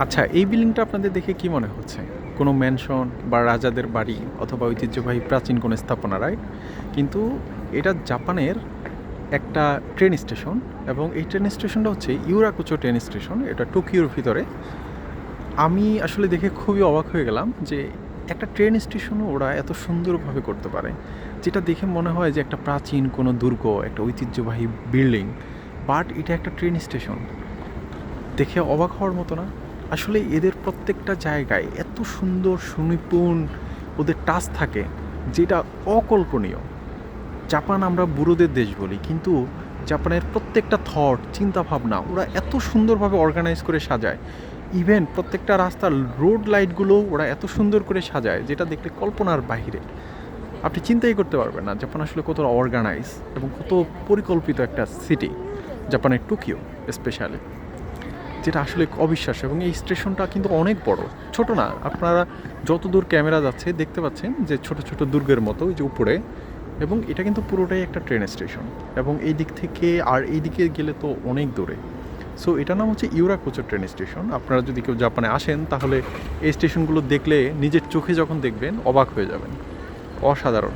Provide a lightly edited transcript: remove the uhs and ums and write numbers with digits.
আচ্ছা, এই বিল্ডিংটা আপনাদের দেখে কি মনে হচ্ছে? কোনো ম্যানশন বা রাজাদের বাড়ি অথবা ঐতিহ্যবাহী প্রাচীন কোনো স্থাপনা, রাইট? কিন্তু এটা জাপানের একটা ট্রেন স্টেশন এবং এই ট্রেন স্টেশনটা হচ্ছে ইউরাকুচো ট্রেন স্টেশন। এটা টোকিওর ভিতরে। আমি আসলে দেখে খুবই অবাক হয়ে গেলাম যে একটা ট্রেন স্টেশনও ওরা এত সুন্দরভাবে করতে পারে, যেটা দেখে মনে হয় যে একটা প্রাচীন কোনো দুর্গ, একটা ঐতিহ্যবাহী বিল্ডিং, বাট এটা একটা ট্রেন স্টেশন। দেখে অবাক হওয়ার মতো না? আসলে এদের প্রত্যেকটা জায়গায় এত সুন্দর সুনিপুণ ওদের টাচ থাকে, যেটা অকল্পনীয়। জাপান আমরা বুড়োদের দেশ বলি, কিন্তু জাপানের প্রত্যেকটা থট, চিন্তাভাবনা ওরা এত সুন্দরভাবে অর্গানাইজ করে সাজায়। ইভেন প্রত্যেকটা রাস্তার রোড লাইটগুলোও ওরা এত সুন্দর করে সাজায়, যেটা দেখলে কল্পনার বাহিরে। আপনি চিন্তাই করতে পারবেন না জাপান আসলে কতটা অর্গানাইজ এবং কত পরিকল্পিত একটা সিটি, জাপানের টোকিও স্পেশালি, যেটা আসলে অবিশ্বাস্য। এবং এই স্টেশনটা কিন্তু অনেক বড়, ছোট না। আপনারা যতদূর ক্যামেরা যাচ্ছে দেখতে পাচ্ছেন যে ছোট ছোট দুর্গের মতো ওই যে উপরে, এবং এটা কিন্তু পুরোটাই একটা ট্রেন স্টেশন। এবং এই দিক থেকে আর এই দিকে গেলে তো অনেক দূরে। সো এটার নাম হচ্ছে ইউরাকুচো ট্রেন স্টেশন। আপনারা যদি কেউ জাপানে আসেন তাহলে এই স্টেশনগুলো দেখলে নিজের চোখে যখন দেখবেন অবাক হয়ে যাবেন। অসাধারণ।